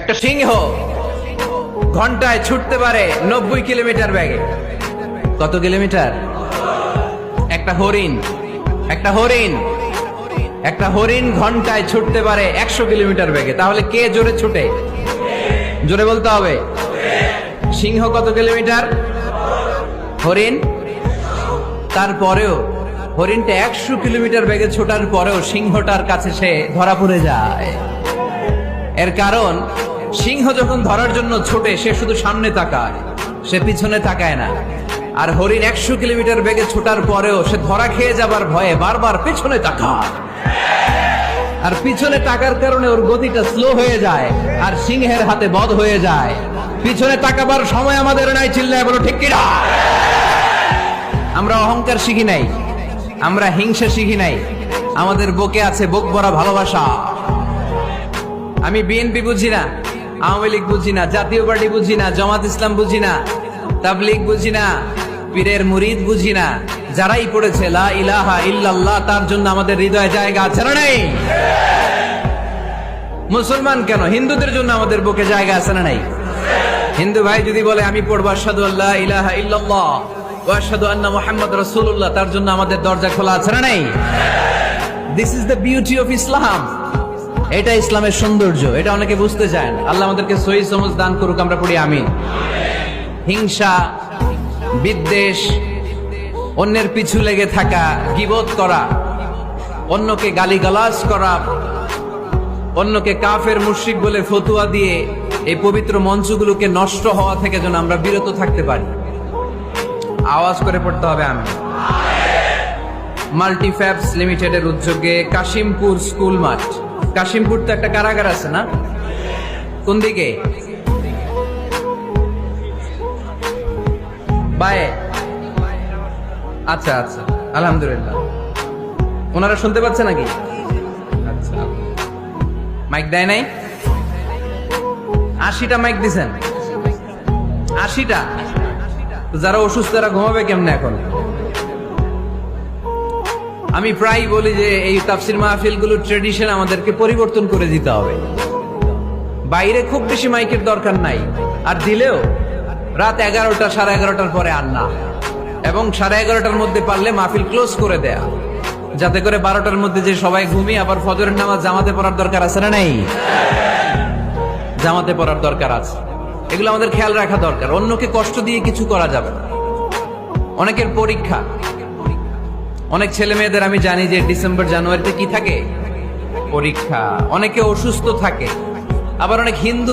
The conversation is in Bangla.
একটা সিংহ ঘন্টায় ছুটতে পারে 90 কিলোমিটার বেগে। কত কিলোমিটার? একটা হরিণ ঘন্টায় ছুটতে পারে 100 কিলোমিটার বেগে। তাহলে কে জোরে ছুটে? জোরে বলতে হবে। সিংহ কত কিলোমিটার? হরিণ। তারপরেও হরিণটা 100 কিলোমিটার বেগে ছোটার পরেও সিংহটার কাছে সে ধরা পড়ে যায়। এর কারণ সিংহ যখন ধরার জন্য ছোটে সে শুধু সামনে তাকায়, সে পিছনে তাকায় না। আর হরিণ 100 কিলোমিটার বেগে ছোটার পরেও সে ধরা খেয়ে যাবার ভয়ে বারবার পিছনে তাকায়। আর পিছনে তাকার কারণে ওর গতিটা স্লো হয়ে যায় আর সিংহের হাতে বধ হয়ে যায়। পিছনে তাকাবার সময় আমাদের নাই, চিল্লায় বলো ঠিক কিনা? আমরা অহংকার শিখি নাই, আমরা হিংসা শিখি নাই, আমাদের বুকে আছে বুক ভরা ভালোবাসা। আমি বিএনপি বুঝি না, আওয়ামী লীগ বুঝি না, জাতীয় পার্টি বুঝি না, জামাত ইসলাম বুঝি না, তাবলীগ বুঝি না, পীরের মুরিদ বুঝি না। যারাই পড়েছে লা ইলাহা ইল্লাল্লাহ তার জন্য আমাদের হৃদয়ে জায়গা আছে না নাই? মুসলমান কেন, হিন্দুদের জন্য আমাদের বুকে জায়গা আছে না নাই? হিন্দু ভাই যদি বলে আমি পড়বো আশহাদু আল্লা ইলাহা ইল্লাল্লাহ ওয়া আশহাদু আন্না মুহাম্মাদ রাসূলুল্লাহ, তার জন্য আমাদের দরজা খোলা আছে না নাই? This is the beauty of Islam. এটা ইসলামের সৌন্দর্য, এটা অনেকে বুঝতে চায় না। আল্লাহ আমাদেরকে সহিহ সমঝ দান করুক, আমরা পড়ি আমিন। হিংসা, বিদ্বেষ, অন্যের পিছু লেগে থাকা, গীবত করা, অন্যকে গালিগালাজ করা, অন্যকে কাফের মুশরিক বলে ফতুয়া দিয়ে এই পবিত্র মঞ্চগুলোকে নষ্ট হওয়া থেকে যেন আমরা বিরত থাকতে পারি। আওয়াজ করে পড়তে হবে আমি। মাল্টিফ্যাবস লিমিটেডের উদ্যোগে কাশিমপুর স্কুল মাঠ, কাশিমপুর তো একটা কারাগার আছে না? কোন দিকে? বায়ে। আচ্ছা আচ্ছা, আলহামদুলিল্লাহ। ওনারা শুনতে পাচ্ছে নাকি? আচ্ছা, মাইক দেয় নাই? 80টা মাইক দিছেন। 80টা? যারা অসুস্থ তারা ঘুমাবে কেমনে এখন? আমি প্রায় বলি যে এই তাফসির মাহফিলগুলোর ট্রেডিশন আমাদেরকে পরিবর্তন করে দিতে হবে। বাইরে খুব বেশি মাইকের দরকার নাই, আর দিলেও রাত 11টা 11:30টার পরে আর না, এবং 11:30টার মধ্যে পারলে মাহফিল ক্লোজ করে দেয়া, যাতে করে 12টার মধ্যে যে সবাই ঘুমিয়ে আবার ফজরের নামাজ জামাতে পড়ার দরকার আছে না নাই? জামাতে পড়ার দরকার আছে। এগুলো আমাদের খেয়াল রাখা দরকার। অন্যকে কষ্ট দিয়ে কিছু করা যাবে না। অনেকের পরীক্ষা, অনেক ছেলে মেয়েদের আমি জানি যে ডিসেম্বর জানুয়ারিতে কি থাকে? পরীক্ষা। অনেকে অসুস্থ থাকে, আবার অনেক হিন্দু